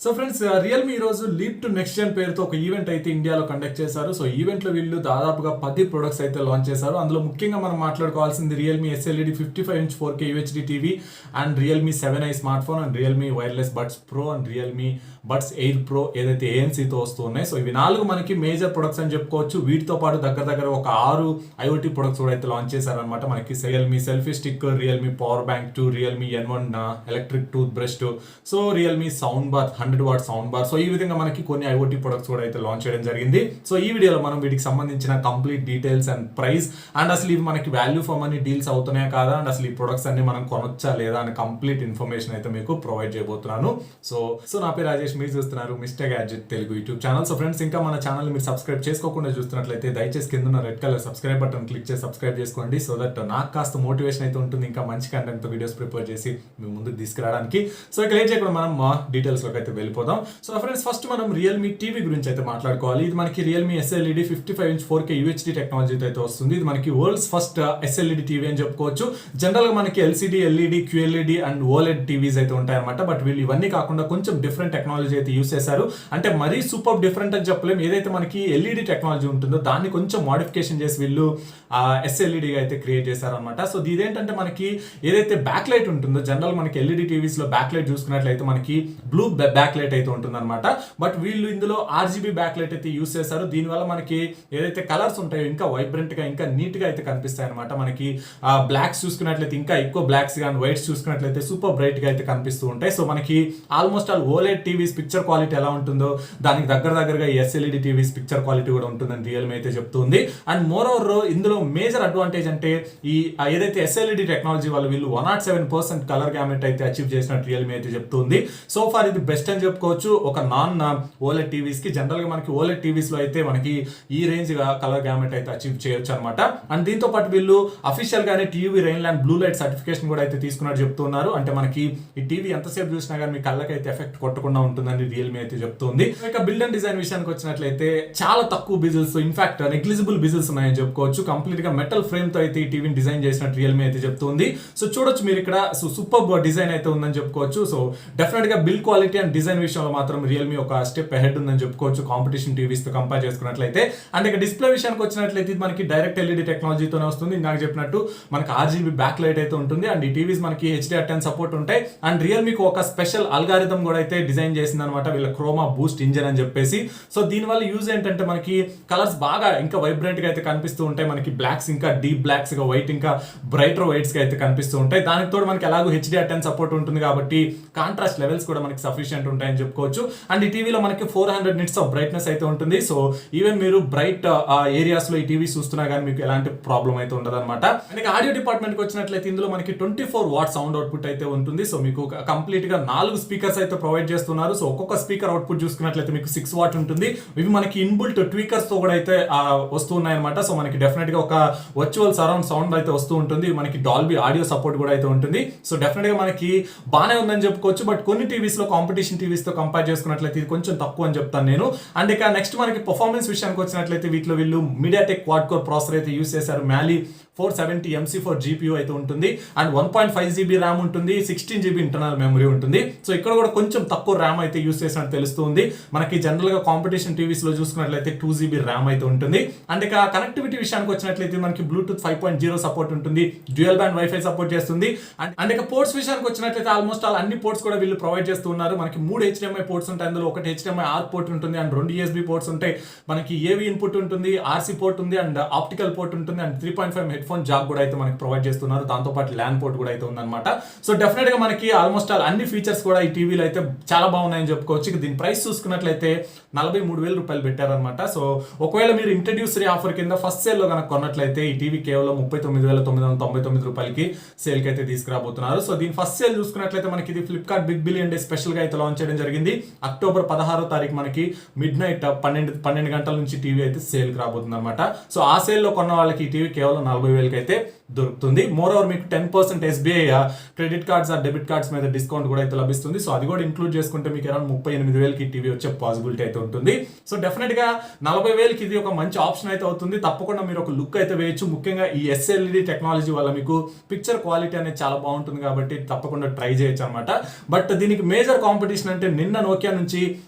So friends Realme ఈ రోజు leap to next జెన్ పేరుతో ఒక ఈవెంట్ అయితే ఇండియాలో కండక్ట్ చేశారు. సో ఈవెంట్ లో వీళ్ళు దాదాపుగా 10 ప్రొడక్ట్స్ అయితే లాంచ్ చేశారు. అందులో ముఖ్యంగా మనం మాట్లాడుకోవాల్సింది Realme SLED 55" 4K UHD TV and Realme 7i smart phone and Realme wireless buds pro and Realme buds air pro ఏదైతే ANC తో వస్తూ ఉన్నాయి. సో ఇవి 4 మనకి మేజర్ ప్రొడక్ట్స్ అని చెప్పుకోవచ్చు. వీటితో పాటు దగ్గర ఒక 6 IoT ప్రొడక్ట్స్ కూడా అయితే లాంచ్ చేశారనమాట. మనకి Realme selfie stick, Realme power bank 2, Realme N1 electric tooth brush 2, so Realme sound bar 100 what sound bar. So ఈ విధంగా మనకి కొన్ని IoT ప్రొడక్ట్స్ కూడా అయితే లాంచ్ చేయడం జరిగింది. సో ఈ వీడియోలో మనం వీటికి సంబంధించిన complete details and price and అసలు ఇవి మనకి వాల్యూ ఫర్ మనీ డీల్స్ అవుతున్నాయా కాదా అండ్ అసలు ఈ ప్రొడక్ట్స్ అన్ని మనం కొనొచ్చా లేదా అని కంప్లీట్ ఇన్ఫర్మేషన్ అయితే మీకు ప్రొవైడ్ చేయబోతున్నాను. సో నా పేరు రాజేష్, మీరు చూస్తున్నారు mister gadget Telugu YouTube channel. So friends, ఇంకా మన ఛానల్ మీరు సబ్స్క్రైబ్ చేసుకోకుండా చూస్తున్నట్లయితే దయచేసి కింద ఉన్న red colour subscribe button click చేసి సబ్స్క్రైబ్ చేసుకోండి. సో దట్ నాకు కాస్త మోటివేషన్ అయితే ఉంటుంది ఇంకా మంచి కంటెంట్ తో వీడియోస్ ప్రిపేర్ చేసి మేము ముందుకు తీసుకురావడానికి. సో ఇక లేట్ చేయకుండా మనం డీటెయిల్స్ లోకి అయితే వెళ్ళిపోదాం. సో ఫ్రెండ్స్, ఫస్ట్ మనం రియల్మీ టీవీ గురించి అయితే మాట్లాడుకోవాలి. ఇది మనకి రియల్మీ ఎస్ఎల్ఈడి 55" 4K UHD టెక్నాలజీతో అయితే వస్తుంది. ఇది మనకి వరల్డ్స్ ఫస్ట్ ఎస్ఎల్ఈడి టీవీ అని చెప్పుకోవచ్చు. జనరల్ గా మనకి LCD, LED, QLED and OLED TVs అయితే ఉంటాయన్నమాట. బట్ వీళ్ళు ఇవన్నీ కాకుండా కొంచెం డిఫరెంట్ టెక్నాలజీ అయితే యూస్ చేశారు. అంటే మరీ సూపర్ డిఫరెంట్ అని చెప్పలేం. ఏదైతే మనకి LED టెక్నాలజీ ఉంటుందో దాన్ని కొంచెం మోడిఫికేషన్ చేసి వీళ్ళు SLED అయితే క్రియేట్ చేశారనమాట. సో ఇదేంటంటే మనకి ఏదైతే బ్యాక్ లైట్ ఉంటుందో, జనరల్ మనకి LED టీవీస్ లో బ్యాక్ లైట్ చూసుకున్నట్లయితే మనకి బ్లూ బ్యాక్ లైట్ అయితే ఉంటుందన్నమాట. బట్ వీళ్ళు ఇందులో RGB బ్యాక్ లైట్ అయితే యూస్ చేశారు. దీనివల్ల మనకి ఏదైతే కలర్స్ ఉంటాయో ఇంకా వైబ్రెంట్ గా ఇంకా నీట్ గా అయితే కనిపిస్తాయి అనమాట. మనకి బ్లాక్స్ చూసుకున్నట్లయితే ఇంకా ఎక్కువ బ్లాక్స్ గా అండ్ వైట్స్ చూసుకున్నట్లయితే సూపర్ బ్రైట్ గా అయితే కనిపిస్తూ ఉంటాయి. సో మనకి almost all OLED TVs picture quality ఎలా ఉంటుందో దానికి దగ్గరగా ఈ SLED టీవీస్ పిక్చర్ క్వాలిటీ కూడా ఉంటుందని రియల్మీ అయితే చెప్తుంది. అండ్ మోర్ ఓవర్ ఇందులో మేజర్ అడ్వాంటేజ్ అంటే ఈ ఏదైతే SLED టెక్నాలజీ వాళ్ళు వీళ్ళు 107% కలర్ గ్యామెట్ అయితే అచీవ్ చేసినట్టు రియల్మీ అయితే చెప్తుంది. సో ఫార్ ఇది బెస్ట్ అని చెప్పుకోవచ్చు ఒక నాన్ OLED టీవీస్ కి. జనరల్ గా మనకి OLED టీవీస్ లో అయితే మనకి ఈ రేంజ్ గా కలర్ గ్యామెట్ అయితే అచీవ్ చేయొచ్చు అనమాట. అండ్ దీంతో పాటు వీళ్ళు అఫీషియల్ గానే TV rain and blue light certification కూడా అయితే తీసుకున్నట్టు చెప్తున్నారు. అంటే మనకి ఈ టీవీ ఎంతసేపు చూసినా కానీ మీ కళ్ళకి అయితే ఎఫెక్ట్ కొట్టకుండా ఉంటుందని రియల్మీ అయితే చెప్తుంది. ఇక బిల్డ్ అండ్ డిజైన్ విషయానికి వచ్చినట్లయితే చాలా తక్కువ బిజిల్స్, ఇన్ఫాక్ట్ నెగ్లిజిబుల్ బిజిల్స్ ఉన్నాయని చెప్పుకోవచ్చు. కంప్లీట్ గా మెటల్ ఫ్రేమ్ తో అయితే ఈ టీవీని డిజైన్ చేసినట్టు రియల్మీ అయితే చెప్తుంది. సో చూడొచ్చు మీరు ఇక్కడ సూపర్ డిజైన్ అయితే ఉందని చెప్పుకోవచ్చు. సో డెఫినెట్ గా బిల్డ్ క్వాలిటీ అండ్ డిజైన్ విషయంలో మాత్రం రియల్మీ ఒక స్టెప్ అహెడ్ ఉందని చెప్పుకోవచ్చు కాంపిటీషన్ టీవీస్ తో కంపేర్ చేసుకున్నట్లయితే. అండ్ ఇక డిస్ప్లే విషయానికి వచ్చినట్లయితే ఇది మనకి డైరెక్ట్ LED టెక్నాలజీతోనే వస్తుంది. నాకు చెప్పినట్టు మనకి RGB బ్యాక్ లైట్ అయితే ఉంటుంది. అండ్ ఈ టీవీస్ మనకి HDR10 సపోర్ట్ ఉంటాయి. అండ్ రియల్మీకి ఒక స్పెషల్ అల్గారిథం కూడా అయితే డిజైన్ చేసింది అనమాట, వీళ్ళ క్రోమా బూస్ట్ ఇంజన్ అని చెప్పేసి. సో దీనివల్ల యూజ్ ఏంటంటే మనకి కలర్స్ బాగా ఇంకా వైబ్రెంట్ గా అయితే కనిపిస్తూ ఉంటాయి. మనకి బ్లాక్స్ ఇంకా డీప్ బ్లాక్స్ గా, వైట్ ఇంకా బ్రైటర్ వైట్స్ గా అయితే కనిపిస్తూ ఉంటాయి. దానికి తోడు మనకి ఎలాగో HDR10 సపోర్ట్ ఉంటుంది కాబట్టి కాంట్రాస్ట్ లెవెల్స్ కూడా మనకి సఫిషియెంట్ ఉంటాయని చెప్పుకోవచ్చు. అండ్ ఈ టీవీలో మనకి 400 nits ఆఫ్ బ్రైట్నెస్ అయితే ఉంటుంది. సో ఈవెన్ మీరు బ్రైట్ ఏరియాస్ లో ఈ టీవీ చూస్తున్నా కానీ మీకు ఎలాంటి ప్రాబ్లం అయితే ఉండదు అనమాట. అండ్ ఆడియో డిపార్ట్మెంట్ కి వచ్చినట్లయితే ఇందులో మనకి 24 వాట్ సౌండ్ అవుట్పుట్ అయితే ఉంటుంది. సో మీకు కంప్లీట్ గా 4 స్పీకర్స్ అయితే ప్రొవైడ్ చేస్తున్నారు. సో ఒక్కొక్క స్పీకర్ అవుట్పుట్ చూసుకున్నట్లయితే మీకు 6 వాట్ ఉంటుంది. ఇవి మనకి ఇన్బుల్ట్ ట్వీకర్స్ తో కూడా అయితే వస్తూ ఉన్నాయి అనమాట. సో మనకి డెఫినెట్ గా ఒక వర్చువల్ సరౌండ్ సౌండ్ అయితే వస్తూ ఉంటుంది. మనకి డాల్బీ ఆడియో సపోర్ట్ కూడా అయితే ఉంటుంది. సో డెఫినెట్ గా మనకి బానే ఉందని చెప్పుకోవచ్చు. బట్ కొన్ని టీవీస్ లో కాంపిటీషన్ టీవీస్ తో కంపేర్ చేసుకున్నట్లయితే ఇది కొంచెం తక్కువ అని చెప్తాను నేను. అండ్ ఇక నెక్స్ట్ మనకి పర్ఫార్మెన్స్ విషయానికి వచ్చినట్లయితే వీటిలో వీళ్ళు MediaTek క్వాడ్ కోర్ ప్రాసెసర్ అయితే యూస్ చేశారు. Mali 470 MC4 GPU అయితే ఉంటుంది. అండ్ 1.5 GB ర్యామ్ ఉంటుంది, 16 GB ఇంటర్నల్ మెమరీ ఉంటుంది. సో ఇక్కడ కూడా కొంచెం తక్కువ ర్యామ్ అయితే యూస్ చేసినట్టు తెలుస్తుంది. మనకి జనరల్ గా కాంపిటీషన్ టీవీస్ లో చూసుకున్నట్లయితే 2 GB ర్యామ్ అయితే ఉంటుంది. అండ్ ఇక కనెక్టివిటీ విషయానికి వచ్చినట్లయితే మనకి బ్లూటూత్ 5.0 సపోర్ట్ ఉంటుంది, డ్యూయల్ బ్యాండ్ వైఫై సపోర్ట్ చేస్తుంది. అండ్ ఇక పోర్ట్స్ విషయానికి వచ్చినట్లయితే ఆల్మోస్ట్ ఆల్ అన్ని పోర్ట్స్ కూడా వీళ్ళు ప్రొవైడ్ చేస్తున్నారు. మనకి 3 HDMI పోర్ట్స్ ఉంటాయి. అందులో ఒకటి HDMI-R పోర్ట్ ఉంటుంది అండ్ 2 USB పోర్ట్స్ ఉంటాయి. మనకి AV ఇన్పుట్ ఉంటుంది, RC పోర్ట్ ఉంది అండ్ ఆప్టికల్ పోర్ట్ ఉంటుంది అండ్ 3.5 హెడ్ ఫోన్ జాక్ కూడా అయితే మనకి ప్రొవైడ్ చేస్తున్నారు. దాంతో పాటు ల్యాన్ పోర్ట్ కూడా అయితే ఉందన్నమాట. సో డెఫినెట్ గా మనకి ఆల్మోస్ట్ ఆల్ అన్ని ఫీచర్స్ కూడా ఈ టీవీలో అయితే చాలా బాగున్నాయని చెప్పుకోవచ్చు. దీని ప్రైస్ చూసుకున్నట్లయితే 43,000 రూపాయలు పెట్టారనమాట. సో ఒకవేళ మీరు ఇంట్రడ్యూసరీ ఆఫర్ కింద ఫస్ట్ సేల్ లో కనుక కొన్నట్లయితే ఈ టీవీ కేవలం 39,999 రూపాయలకి సేల్ కి అయితే తీసుకురాబోతున్నారు. సో దీని ఫస్ట్ సేల్ చూసుకున్నట్లయితే మనకి ఇది Flipkart big billion day special గా అయితే లాంచ్ చేయడం జరిగింది. అక్టోబర్ 16వ తారీఖు మనకి మిడ్ నైట్ 12 గంటల నుంచి టీవీ అయితే సేల్ కి రాబోతుంది అనమాట. సో ఆ సేల్ లో కొన్న వాళ్ళకి ఈ టీవీ కేవలం 40,000 32,000కి అయితే దొరుకుతుంది. మోర్ ఓవర్ మీకు 10% SBI credit cards debit cards మీద డిస్కౌంట్ కూడా అయితే లభిస్తుంది. సో అది కూడా ఇంక్లూడ్ చేసుకుంటే మీకు అరౌండ్ 38,000కి టీవీ వచ్చే పాసిబిలిటీ అయితే ఉంటుంది. సో డెఫినెట్ గా 40,000కి ఇది ఒక మంచి ఆప్షన్ అయితే అవుతుంది. తప్పకుండా మీరు ఒక లుక్ అయితే వేయచ్చు. ముఖ్యంగా ఈ SLED టెక్నాలజీ వల్ల మీకు పిక్చర్ క్వాలిటీ అనేది చాలా బాగుంటుంది కాబట్టి తప్పకుండా ట్రై చేయొచ్చు అనమాట. బట్ దీనికి మేజర్ కాంపిటీషన్ అంటే నిన్న నోకియా నుంచి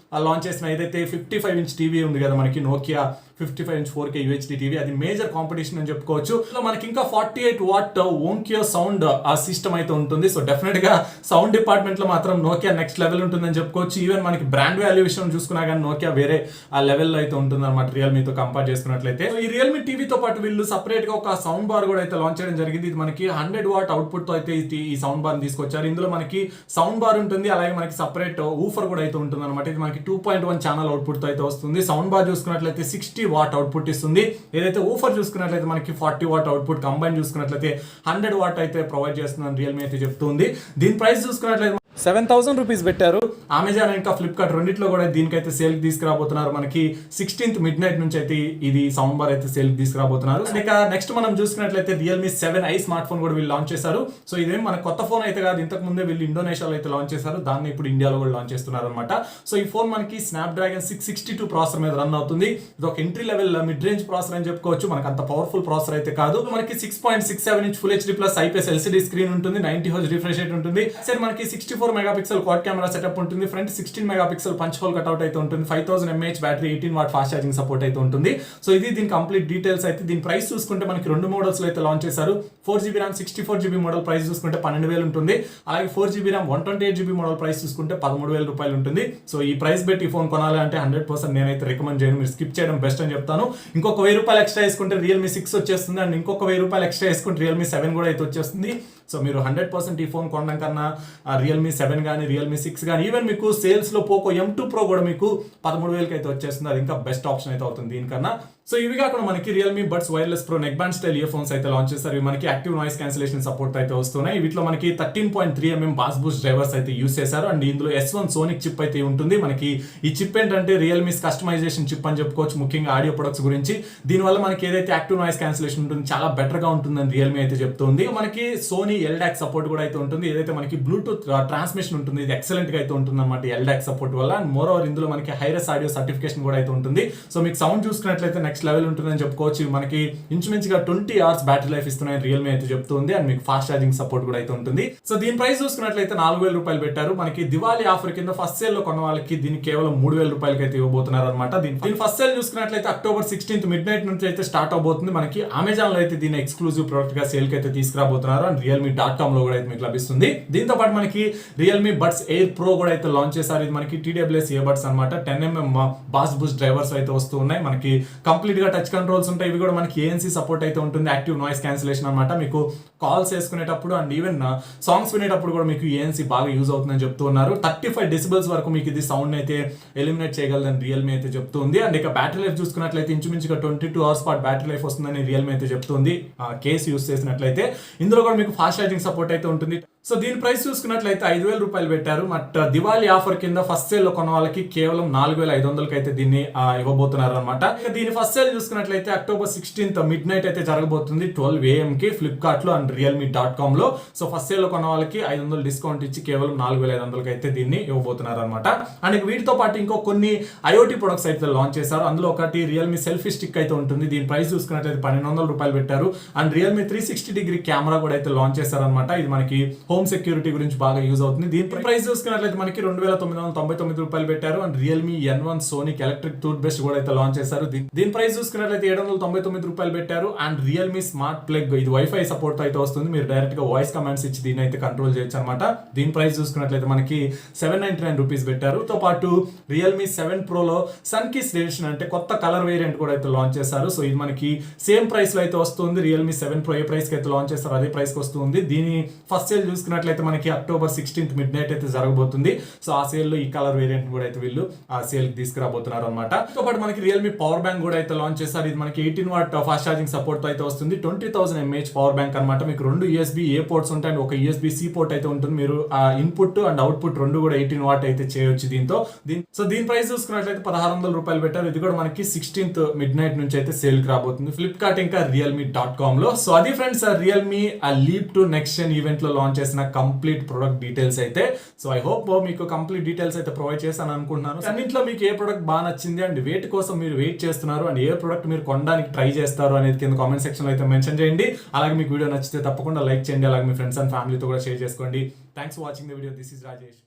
లాంచ్ చేసిన ఏదైతే 55 ఇంచ్ టీవీ ఉంది కదా మనకి, Nokia 55 inch 4K UHD TV, అది మేజర్ కాంపిటీషన్ అని చెప్పుకోవచ్చు. మనకి ఇంకా 48 వాట్ ఓంకియో సౌండ్ ఆ సిస్టమ్ అయితే ఉంటుంది. సో డెఫినెట్ గా సౌండ్ డిపార్ట్మెంట్ లో మాత్రం నోకియా నెక్స్ట్ లెవెల్ ఉంటుందని చెప్పుకోవచ్చు. ఈవెన్ మనకి బ్రాండ్ వాల్యూ విషయం చూసుకున్నా కానీ నోకియా వేరే ఆ లెవెల్ అయితే ఉంటుంది అనమాట రియల్మీతో కంపేర్ చేసుకున్నట్లయితే. ఈ రియల్మీ టీవీతో పాటు వీళ్ళు సపరేట్ గా ఒక సౌండ్ బార్ కూడా అయితే లాంచ్ చేయడం జరిగింది. ఇది మనకి 100 వాట్ అవుట్పుట్ తో అయితే ఈ సౌండ్ బార్ తీసుకొచ్చారు. ఇందులో మనకి సౌండ్ బార్ ఉంటుంది, అలాగే మనకి సపరేట్ ఊఫర్ కూడా అయితే ఉంటుంది అనమాట. ఇది మనకి 2.1 ఛానల్ అవుట్పుట్ తో అయితే వస్తుంది. సౌండ్ బార్ చూసుకున్నట్లయితే 60 వాట్ అవుట్పుట్ ఇస్తుంది. ఏదైతే ఊఫర్ చూసుకున్నట్లయితే మనకి 40 వాట్ అవుట్పుట్, కంబైన్ చూసుకున్నట్లయితే 100 వాట్ అయితే ప్రొవైడ్ చేస్తుందని రియల్మీ అయితే చెప్తుంది. దీని ప్రైస్ చూసుకున్నట్లయితే 7,000 రూపీస్ పెట్టారు. అమెజాన్ ఇంకా ఫ్లిప్కార్ట్ రెండిట్లో కూడా దీనికైతే సేల్ తీసుకురాబోతున్నారు. మనకి 16th మిడ్ నైట్ నుంచి అయితే ఇది సౌండ్ బార్ అయితే సేల్ తీసుకురాబోతున్నారు. ఇక నెక్స్ట్ మనం చూసుకున్నట్లయితే రియల్మీ 7i స్మార్ట్ ఫోన్ కూడా వీళ్ళు లాంచ్ చేశారు. సో ఇదేం మన కొత్త ఫోన్ అయితే కాదు, ఇంతకు ముందే వీళ్ళు ఇండోనేషియాలో అయితే లాంచ్ చేశారు. దాన్ని ఇప్పుడు ఇండియాలో కూడా లాంచ్ చేస్తున్నారు అనమాట. సో ఈ ఫోన్ మనకి స్నాప్డ్రాగన్ 662 ప్రాసెసర్ మీద రన్ అవుతుంది. ఇది ఒక entry level mid range processor అని చెప్పుకోవచ్చు. మనకు అంత పవర్ఫుల్ ప్రాసెసర్ అయితే కాదు. మనకి 6.67 inch full HD plus IPS LCD screen ఉంటుంది, 90 హెర్ట్జ్ రిఫ్రెష్ రేట్ ఉంటుంది. మనకి 64 మెగాపిక్సెల్ క్వాడ్ కెమెరా సెటప్ ఉంటుంది. Front 16 megapixel punch whole cutout అయితే ఉంటుంది. 5000 mAh battery, 18 watt fast charging support అయితే ఉంటుంది. సో ఇది దీని కంప్లీట్ డీటెయిల్స్ అయితే. దీని ప్రైస్ చూసుకుంటే మనకి 2 మోడల్స్ లో అయితే లాంచ్ చేశారు. 4GB RAM 64GB model price చూసుకుంటే 12,000 ఉంటుంది. అలాగే 4GB RAM 128GB model price చూసుకుంటే 13,000 రూపాయలు ఉంటుంది. సో ఈ ప్రైస్ పెట్టి ఈ ఫోన్ కొనాలి అంటే 100% నేనైతే రికమెండ్ చేయను. మీరు స్కిప్ చేయడం బెస్ట్ అని చెప్తాను. ఇంకొక 1000 రూపాయలు ఎక్స్ట్రా వేసుకుంటే రియల్మీ 6 వచ్చేస్తుంది. అండ్ ఇంకొక 1000 రూపాయలు ఎక్స్ట్రా వేసుకుంటే రియల్మీ 7 కూడా అయితే వచ్చేస్తుంది. సో మీరు 100% ఈ ఫోన్ కొనడం కన్నా రియల్మీ 7 కానీ రియల్మీ 6 కానీ ఈవెన్ మీకు సేల్స్ లో పోకో M2 Pro కూడా మీకు 13,000కి అయితే వచ్చేస్తుంది. అది ఇంకా బెస్ట్ ఆప్షన్ అయితే అవుతుంది దీనికన్నా. సో ఇవి కాకుండా మనకి Realme buds wireless pro neck band style ear phones అయితే లాంచ్ చేస్తారు. ఇవి మనకి యాక్టివ్ నాయిస్ క్యాన్సిలేషన్ సపోర్ట్ అయితే వస్తున్నాయి. వీటిలో మనకి 13.3mm బాస్ బూస్ట్ డ్రైవర్స్ అయితే యూస్ చేశారు. అండ్ ఇందులో S1 సోనిక్ చిప్ అయితే ఉంటుంది. మనకి ఈ చిప్ ఏంటంటే రియల్మీ కస్టమైజేషన్ చిప్ అని చెప్పుకోవచ్చు, ముఖ్యంగా ఆడియో ప్రొడక్ట్స్ గురించి. దీనివల్ల మనకి ఏదైతే యాక్టివ్ నాయిస్ క్యాన్సిలేషన్ ఉంటుంది చాలా బెటర్ గా ఉంటుందని రియల్మీ అయితే చెప్తుంది. మనకి సోనీ LDAC సపోర్ట్ కూడా అయితే ఉంటుంది. ఏదైతే మనకి బ్లూటూత్ ట్రాన్స్మిషన్ ఉంటుంది, ఇది ఎక్సలెంట్ గా అయితే ఉంటుంది అనమాట LDAC సపోర్ట్ వల్ల. అండ్ మోర్ ఓవర్ ఇందులో మనకి హైరస్ ఆడియో సర్టిఫికేషన్ కూడా అయితే ఉంటుంది. సో మీకు సౌండ్ చూసుకున్నట్లయితే నెక్స్ట్ లెవెల్ ఉంటుందని చెప్పుకోవచ్చు. మనకి ఇంచుమించుగా 20 hours బ్యాటరీ లైఫ్ ఇస్తున్నాయి రియల్మీ అయితే చెప్తుంది. అండ్ మీకు ఫాస్ట్ ఛార్జింగ్ సపోర్ట్ కూడా అయితే ఉంటుంది. సో దీని ప్రైస్ చూసుకున్నట్లయితే 4,000 రూపాయలు పెట్టారు. మనకి దివాళీ ఆఫర్ కింద ఫస్ట్ సేల్ లో కొన్న వాళ్ళకి దీన్ని కేవలం 3,000 రూపాయలకి అయితే ఇవ్వబోతున్నారు అనమాట. దీని ఫస్ట్ సేల్ చూసుకున్నట్లయితే October 16th మిడ్ నైట్ నుంచి అయితే స్టార్ట్ అవబోతుంది. మనకి అమెజాన్ లో అయితే దీన్ని ఎక్స్క్లూజివ్ ప్రొడక్ట్ గా సేల్ కి అయితే తీసుకురాబోతున్నారు. అండ్ realme.com లో కూడా అయితే మీకు లభిస్తుంది. దీంతో పాటు మనకి రియల్మీ బడ్స్ ఎయిర్ ప్రో కూడా అయితే లాంచ్ చేశారు. ఇది మనకి TWS ఇయర్ బడ్స్ అనమాట. 10mm బాస్ బూస్ట్ డ్రైవర్స్ అయితే వస్తూ ఉన్నాయి. మనకి కంప్లీట్ గా టచ్ కంట్రోల్స్ ఉంటాయి. ఇవి కూడా మనకి ANC సపోర్ట్ అయితే ఉంటుంది, యాక్టివ్ నాయిస్ క్యాన్సిలేషన్ అనమాట. మీకు కాల్స్ వేసుకునేటప్పుడు అండ్ ఈవెన్ సాంగ్స్ వినేటప్పుడు కూడా మీకు ANC బాగా యూజ్ అవుతుందని చెప్తూ ఉన్నారు. 35 డెసిబెల్స్ వరకు మీకు ఇది సౌండ్ అయితే ఎలిమినేట్ చేయగలదని రియల్మీ అయితే చెప్తుంది. అండ్ ఇక బ్యాటరీ లైఫ్ చూసుకున్నట్లయితే ఇంచుమించుగా 22 hours పాటు బ్యాటరీ లైఫ్ వస్తుందని రియల్మీ అయితే చెప్తుంది. కేస్ యూస్ చేసినట్లయితే ఇందులో కూడా మీకు ఫాస్ట్ ఛార్జింగ్ సపోర్ట్ అయితే ఉంటుంది. సో దీని ప్రైస్ చూసుకున్నట్లయితే 5,000 రూపాయలు పెట్టారు. బట్ దివాళీ ఆఫర్ కింద ఫస్ట్ సేల్ లో కొన్న వాళ్ళకి కేవలం 4,500కి అయితే దీన్ని ఇవ్వబోతున్నారు అనమాట. దీని ఫస్ట్ సేల్ చూసుకున్నట్లయితే October 16th మిడ్ నైట్ అయితే జరగబోతుంది 12 AM కి ఫ్లిప్కార్ట్ లో అండ్ realme.com లో. సో ఫస్ట్ సేల్ లో కొన్న వాళ్ళకి 500 డిస్కౌంట్ ఇచ్చి కేవలం 4,500కి అయితే దీన్ని ఇవ్వబోతున్నారు అనమాట. అండ్ వీటితో పాటు ఇంకో కొన్ని IoT ప్రొడక్ట్స్ అయితే లాంచ్ చేశారు. అందులో ఒకటి రియల్మీ సెల్ఫీ స్టిక్ అయితే ఉంటుంది. దీని ప్రైస్ చూసుకున్నట్లయితే 1,200 రూపాయలు పెట్టారు. అండ్ రియల్మీ 360-degree కెమెరా కూడా అయితే లాంచ్ చేశారు అనమాట. ఇది మనకి హోమ్ సెక్యూరిటీ గురించి బాగా యూజ్ అవుతుంది. దీని ప్రైస్ చూసుకున్నట్లయితే మనకి 2,999 రూపాయలు పెట్టారు. And Realme N1 sonic electric tooth brush కూడా అయితే లాంచ్ చేశారు. దీని ప్రైస్ చూసుకున్నట్లయితే 799 రూపాయలు పెట్టారు. అండ్ రియల్మీ స్మార్ట్ ప్లగ్, ఇది వైఫై సపోర్ట్ అయితే వస్తుంది. మీరు డైరెక్ట్ గా వాయిస్ కమాండ్స్ ఇచ్చి దీన్ని అయితే కంట్రోల్ చేయొచ్చు అనమాట. దీని ప్రైస్ చూసుకున్నట్లయితే మనకి 799 రూపీస్ పెట్టారు. తో పాటు రియల్మీ 7 Pro లో సన్ కిస్ ఎడిషన్ అంటే కొత్త కలర్ వేరియంట్ కూడా అయితే లాంచ్ చేశారు. సో ఇది మనకి సేమ్ ప్రైస్ లో అయితే వస్తుంది. రియల్మీ 7 Pro ఏ ప్రైస్ కి అయితే లాంచ్ చేస్తారో అదే ప్రైస్ కి వస్తుంది. దీని ఫస్ట్ సేల్ చూసి చూసుకున్నట్లయితే మనకి అక్టోబర్ 16th మిడ్ నైట్ అయితే జరగబోతుంది. సో ఆ సేల్ లో ఈ కలర్ వేరియంట్ కూడా అయితే వీళ్ళు ఆ సేల్ కి తీసుకురాబోతున్నారు అనమాట. తో పాటు మనకి రియల్మీ పవర్ బ్యాంక్ కూడా అయితే లాంచ్ చేస్తారు. ఇది మనకి 18 వాట్ ఫాస్ట్ ఛార్జింగ్ సపోర్ట్ తో అయితే వస్తుంది. 20,000 mAh పవర్ బ్యాంక్ అనమాట. మీకు 2 USB-A పోర్ట్స్ ఉంటాయి అండ్ ఒక USB-C పోర్ట్ అయితే ఉంటుంది. మీరు ఆ ఇన్పుట్ అండ్ అవుట్పుట్ రెండు కూడా 18 వాట్ అయితే చేయొచ్చు దీంతో. సో దీని ప్రైస్ చూసుకున్నట్లయితే 1,600 రూపాయలు పెట్టారు. ఇది కూడా మనకి 16th మిడ్ నైట్ నుంచి అయితే సేల్ కి రాబోతుంది ఫ్లిప్కార్ట్ ఇంకా realme.com లో. సో అది ఫ్రెండ్స్ రియల్మీ ఆ leap to next gen event లో లాంచ్ చేసిన కంప్లీట్ ప్రొడక్ట్ డీటెయిల్స్ అయితే. సో ఐ హోప్ మీకు కంప్లీట్ డీటెయిల్స్ అయితే ప్రొవైడ్ చేస్తాను అనుకుంటున్నాను. అన్నింటిలో మీకు ఏ ప్రొడక్ట్ బాగా నచ్చింది అండ్ వేటి కోసం మీరు వెయిట్ చేస్తున్నారు అండ్ ఏ ప్రొడక్ట్ మీరు కొనడానికి ట్రై చేస్తారు అనేది కింద కామెంట్ సెక్షన్ లో అయితే మెన్షన్ చేయండి. అలాగే మీకు వీడియో నచ్చితే తప్పకుండా లైక్ చేయండి. అలాగే మీ ఫ్రెండ్స్ అండ్ ఫ్యామిలీతో కూడా షేర్ చేసుకోండి. Thanks for watching the video. This is Rajesh.